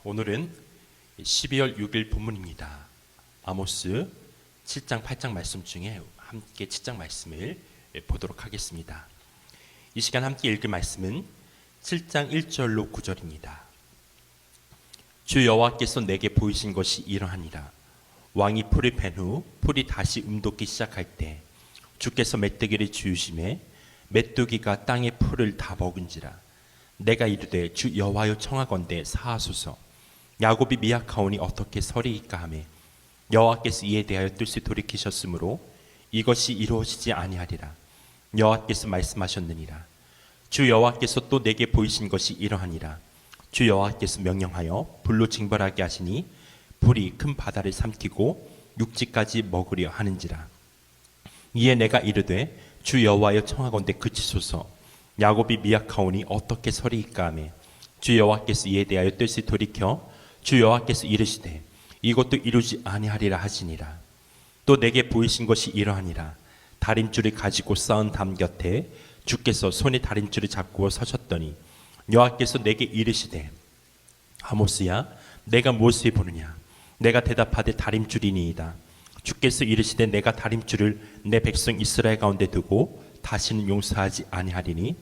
오늘은 12월 6일 본문입니다. 아모스 7장 8장 말씀 중에 함께 7장 말씀을 보도록 하겠습니다. 이 시간 함께 읽을 말씀은 7장 1절로 9절입니다. 주 여호와께서 내게 보이신 것이 이러하니라. 왕이 풀을 팬 후 풀이 다시 움돋기 시작할 때 주께서 메뚜기를 지으심에 메뚜기가 땅의 풀을 다 먹은지라. 내가 이르되 주 여호와여 청하건대 사하소서. 야곱이 미약하오니 어떻게 서리이까 하며 여호와께서 이에 대하여 뜻을 돌이키셨으므로 이것이 이루어지지 아니하리라. 여호와께서 말씀하셨느니라. 주 여호와께서 또 내게 보이신 것이 이러하니라. 주 여호와께서 명령하여 불로 징벌하게 하시니 불이 큰 바다를 삼키고 육지까지 먹으려 하는지라. 이에 내가 이르되 주 여호와여 청하건대 그치소서. 야곱이 미약하오니 어떻게 서리이까 하며 주 여호와께서 이에 대하여 뜻을 돌이켜 주 여호와께서 이르시되 이것도 이루지 아니하리라 하시니라. 또 내게 보이신 것이 이러하니라. 다림줄을 가지고 쌓은 담 곁에 주께서 손에 다림줄을 잡고 서셨더니 여호와께서 내게 이르시되 아모스야 내가 무엇을 보느냐. 내가 대답하되 다림줄이니이다. 주께서 이르시되 내가 다림줄을 내 백성 이스라엘 가운데 두고 다시는 용서하지 아니하리니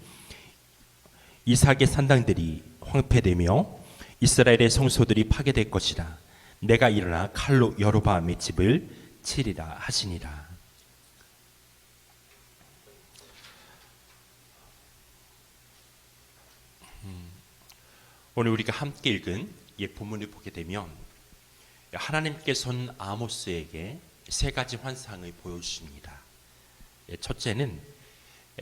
이삭의 산당들이 황폐되며 이스라엘의 성소들이 파괴될 것이라. 내가 일어나 칼로 여로보암의 집을 치리라 하시니라. 오늘 우리가 함께 읽은 이 본문을 보게 되면 하나님께서는 아모스에게 세 가지 환상을 보여주십니다. 첫째는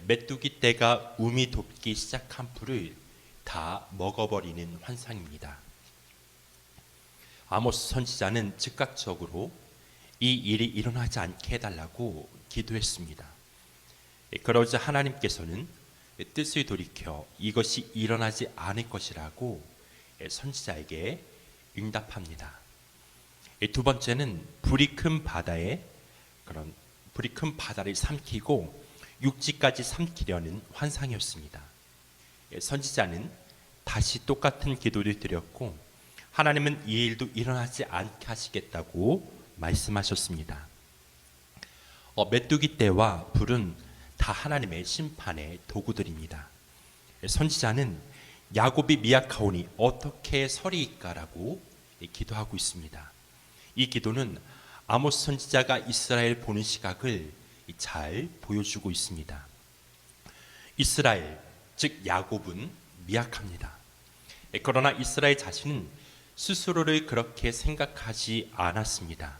메뚜기 떼가 움이 돋기 시작한 풀을 다 먹어버리는 환상입니다. 아모스 선지자는 즉각적으로 이 일이 일어나지 않게 해달라고 기도했습니다. 그러자 하나님께서는 뜻을 돌이켜 이것이 일어나지 않을 것이라고 선지자에게 응답합니다. 두 번째는 불이 큰 바다를 삼키고 육지까지 삼키려는 환상이었습니다. 선지자는 다시 똑같은 기도를 드렸고 하나님은 이 일도 일어나지 않게 하시겠다고 말씀하셨습니다. 메뚜기 떼와 불은 다 하나님의 심판의 도구들입니다. 선지자는 야곱이 미약하오니 어떻게 서리이까라고 기도하고 있습니다. 이 기도는 아모스 선지자가 이스라엘 보는 시각을 잘 보여주고 있습니다. 이스라엘, 즉 야곱은 미약합니다. 그러나 이스라엘 자신은 스스로를 그렇게 생각하지 않았습니다.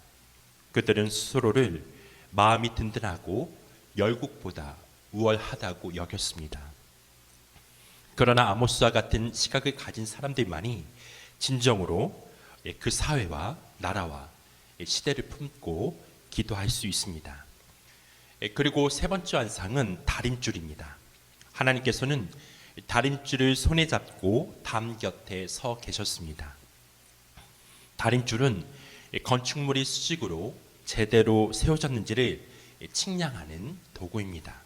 그들은 스스로를 마음이 든든하고 열국보다 우월하다고 여겼습니다. 그러나 아모스와 같은 시각을 가진 사람들만이 진정으로 그 사회와 나라와 시대를 품고 기도할 수 있습니다. 그리고 세 번째 환상은 다림줄입니다. 하나님께서는 다림줄을 손에 잡고 담 곁에 서 계셨습니다. 다림줄은 건축물이 수직으로 제대로 세워졌는지를 측량하는 도구입니다.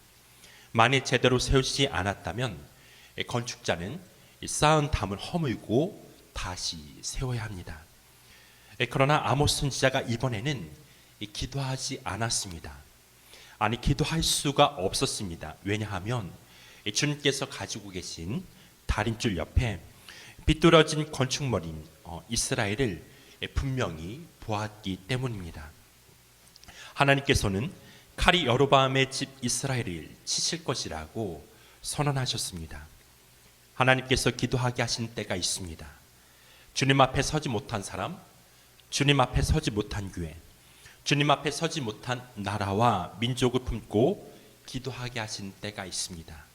만일 제대로 세우지 않았다면 건축자는 쌓은 담을 허물고 다시 세워야 합니다. 그러나 아모스 선지자가 이번에는 기도하지 않았습니다. 아니, 기도할 수가 없었습니다. 왜냐하면 주님께서 가지고 계신 다림줄 옆에 비뚤어진 건축물인 이스라엘을 분명히 보았기 때문입니다. 하나님께서는 칼이 여로보암의 집 이스라엘을 치실 것이라고 선언하셨습니다. 하나님께서 기도하게 하신 때가 있습니다. 주님 앞에 서지 못한 사람, 주님 앞에 서지 못한 교회, 주님 앞에 서지 못한 나라와 민족을 품고 기도하게 하신 때가 있습니다.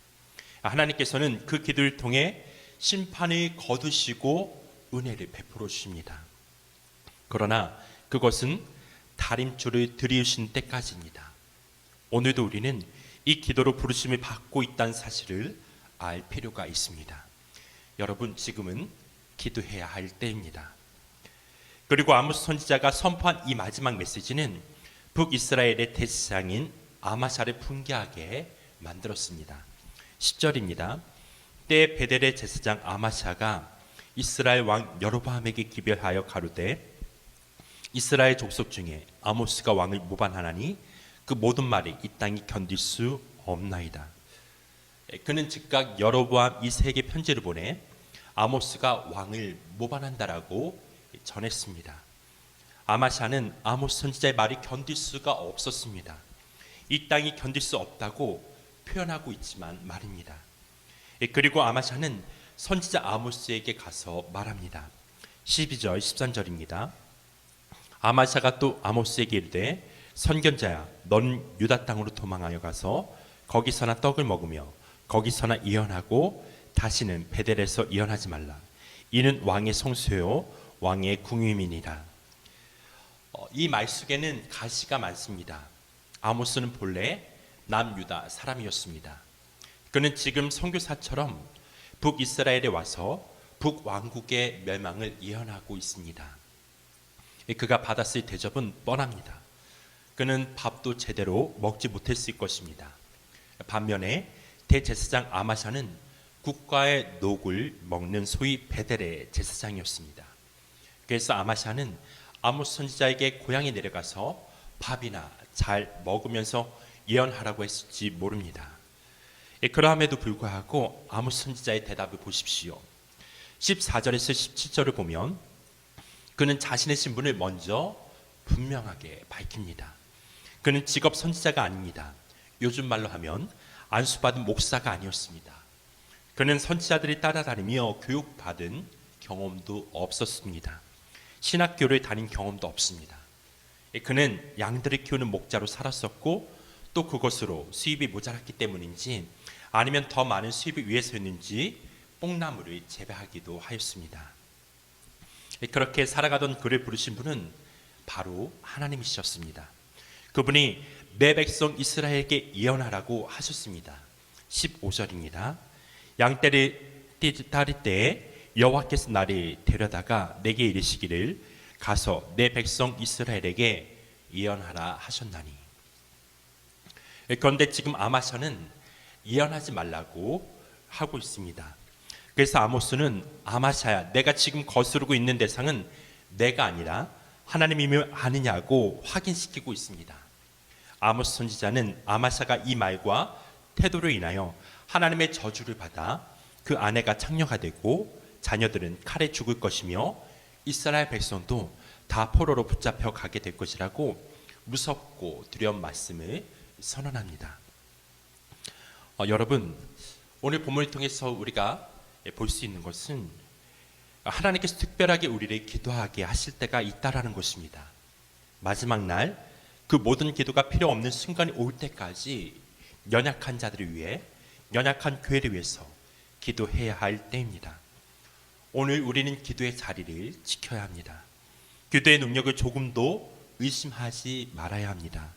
하나님께서는 그 기도를 통해 심판을 거두시고 은혜를 베풀어 주십니다. 그러나 그것은 다림줄을 들이우신 때까지입니다. 오늘도 우리는 이 기도로 부르심을 받고 있다는 사실을 알 필요가 있습니다. 여러분, 지금은 기도해야 할 때입니다. 그리고 아모스 선지자가 선포한 이 마지막 메시지는 북이스라엘의 대제사장인 아마샤를 풍기하게 만들었습니다. 10절입니다. 때 베델의 제사장 아마샤가 이스라엘 왕 여로보암에게 기별하여 가로되 이스라엘 족속 중에 아모스가 왕을 모반하나니 그 모든 말이 이 땅이 견딜 수 없나이다. 그는 즉각 여로보암 이 세에게 편지를 보내 아모스가 왕을 모반한다라고 전했습니다. 아마샤는 아모스 선지자의 말이 견딜 수가 없었습니다. 이 땅이 견딜 수 없다고 표현하고 있지만 말입니다. 그리고 아마샤는 선지자 아모스에게 가서 말합니다. 12절 13절입니다. 아마샤가 또 아모스에게 이르되 선견자야 너는 유다 땅으로 도망하여 가서 거기서나 떡을 먹으며 거기서나 이언하고 다시는 베델에서 이언하지 말라. 이는 왕의 성소요 왕의 궁유민이라. 이 말 속에는 가시가 많습니다. 아모스는 본래 남유다 사람이었습니다. 그는 지금 선교사처럼 북이스라엘에 와서 북왕국의 멸망을 예언하고 있습니다. 그가 받았을 대접은 뻔합니다. 그는 밥도 제대로 먹지 못했을 것입니다. 반면에 대제사장 아마샤는 국가의 녹을 먹는 소위 베델의 제사장이었습니다. 그래서 아마샤는 아모스 선지자에게 고향에 내려가서 밥이나 잘 먹으면서 예언하라고 했을지 모릅니다. 그러함에도 불구하고 아모스 선지자의 대답을 보십시오. 14절에서 17절을 보면 그는 자신의 신분을 먼저 분명하게 밝힙니다. 그는 직업 선지자가 아닙니다. 요즘 말로 하면 안수받은 목사가 아니었습니다. 그는 선지자들이 따라다니며 교육받은 경험도 없었습니다. 신학교를 다닌 경험도 없습니다. 그는 양들을 키우는 목자로 살았었고 또 그것으로 수입이 모자랐기 때문인지 아니면 더 많은 수입을 위해서였는지 뽕나무를 재배하기도 하였습니다. 그렇게 살아가던 그를 부르신 분은 바로 하나님이셨습니다. 그분이 내 백성 이스라엘에게 예언하라고 하셨습니다. 15절입니다. 양떼를 따를 때에 여호와께서 나를 데려다가 내게 이르시기를 가서 내 백성 이스라엘에게 예언하라 하셨나니. 그런데 지금 아마샤는 예언하지 말라고 하고 있습니다. 그래서 아모스는 아마샤야 내가 지금 거스르고 있는 대상은 내가 아니라 하나님이며 아느냐고 확인시키고 있습니다. 아모스 선지자는 아마샤가 이 말과 태도로 인하여 하나님의 저주를 받아 그 아내가 창녀가 되고 자녀들은 칼에 죽을 것이며 이스라엘 백성도 다 포로로 붙잡혀 가게 될 것이라고 무섭고 두려운 말씀을 선언합니다. 여러분, 오늘 본문을 통해서 우리가 볼 수 있는 것은 하나님께서 특별하게 우리를 기도하게 하실 때가 있다라는 것입니다. 마지막 날 그 모든 기도가 필요 없는 순간이 올 때까지 연약한 자들을 위해, 연약한 교회를 위해서 기도해야 할 때입니다. 오늘 우리는 기도의 자리를 지켜야 합니다. 기도의 능력을 조금도 의심하지 말아야 합니다.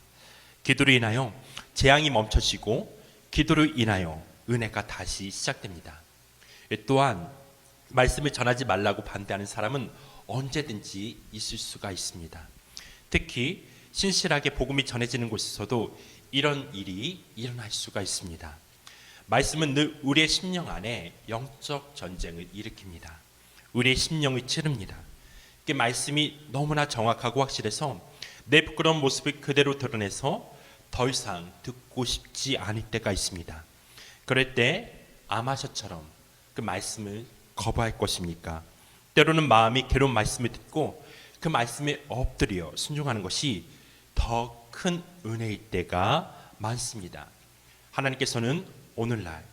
기도로 인하여 재앙이 멈춰지고 기도로 인하여 은혜가 다시 시작됩니다. 또한 말씀을 전하지 말라고 반대하는 사람은 언제든지 있을 수가 있습니다. 특히 신실하게 복음이 전해지는 곳에서도 이런 일이 일어날 수가 있습니다. 말씀은 늘 우리의 심령 안에 영적 전쟁을 일으킵니다. 우리의 심령을 찌릅니다. 그 말씀이 너무나 정확하고 확실해서 내 부끄러운 모습을 그대로 드러내서 더 이상 듣고 싶지 않을 때가 있습니다. 그럴 때 아마샤처럼 그 말씀을 거부할 것입니까? 때로는 마음이 괴로운 말씀을 듣고 그 말씀에 엎드려 순종하는 것이 더 큰 은혜일 때가 많습니다. 하나님께서는 오늘날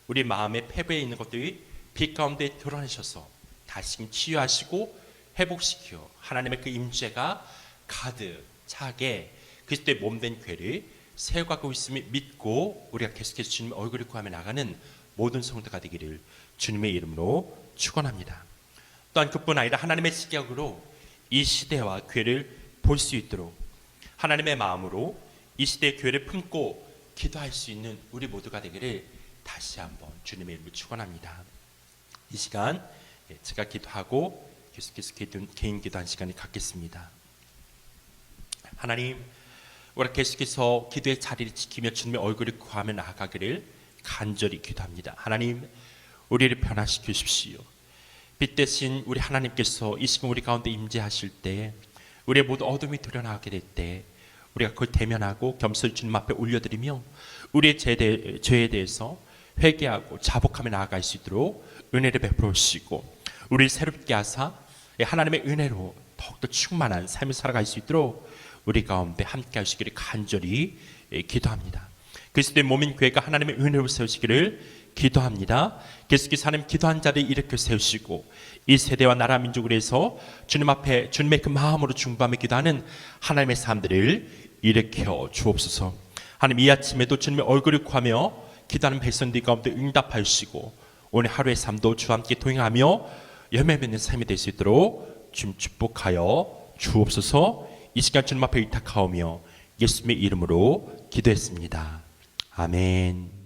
우리 마음의 패배에 있는 것들이 빛 가운데 드러내셔서 다시 치유하시고 회복시켜 하나님의 그 임재가 가득 차게 그리스도의 몸된 교회를 세워가고 있음을 믿고 우리가 계속해서 주님의 얼굴을 구하며 나가는 모든 성도가 되기를 주님의 이름으로 축원합니다. 또한 그뿐 아니라 하나님의 시각으로 이 시대와 교회를 볼 수 있도록 하나님의 마음으로 이 시대의 교회를 품고 기도할 수 있는 우리 모두가 되기를 다시 한번 주님의 이름으로 축원합니다. 이 시간 제가 기도하고 계속해서 개인 기도한 시간을 갖겠습니다. 하나님, 우리가 계속해서 기도의 자리를 지키며 주님의 얼굴을 구하며 나아가기를 간절히 기도합니다. 하나님, 우리를 변화시키십시오. 빛 대신 우리 하나님께서 이 시간 우리 가운데 임재하실 때, 우리의 모든 어둠이 드러나게 될 때 우리가 그걸 대면하고 겸손히 주님 앞에 올려드리며 우리의 죄에 대해서 회개하고 자복하며 나아갈 수 있도록 은혜를 베풀어 주시고, 우리를 새롭게 하사 하나님의 은혜로 더욱더 충만한 삶을 살아갈 수 있도록 우리 가운데 함께 하시기를 간절히 기도합니다. 그리스도의 몸인 교회가 하나님의 은혜로 세우시기를 기도합니다. 계속해서 하나님 기도한 자를 일으켜 세우시고 이 세대와 나라 민족을 위해서 주님 앞에 주님의 그 마음으로 중보하며 기도하는 하나님의 사람들을 일으켜 주옵소서. 하나님 이 아침에도 주님의 얼굴을 구하며 기도하는 백성들 가운데 응답하시고 오늘 하루의 삶도 주와 함께 동행하며 열매 맺는 삶이 될 수 있도록 주님 축복하여 주옵소서. 이 시간 주님 앞에 의탁하오며 예수님의 이름으로 기도했습니다. 아멘.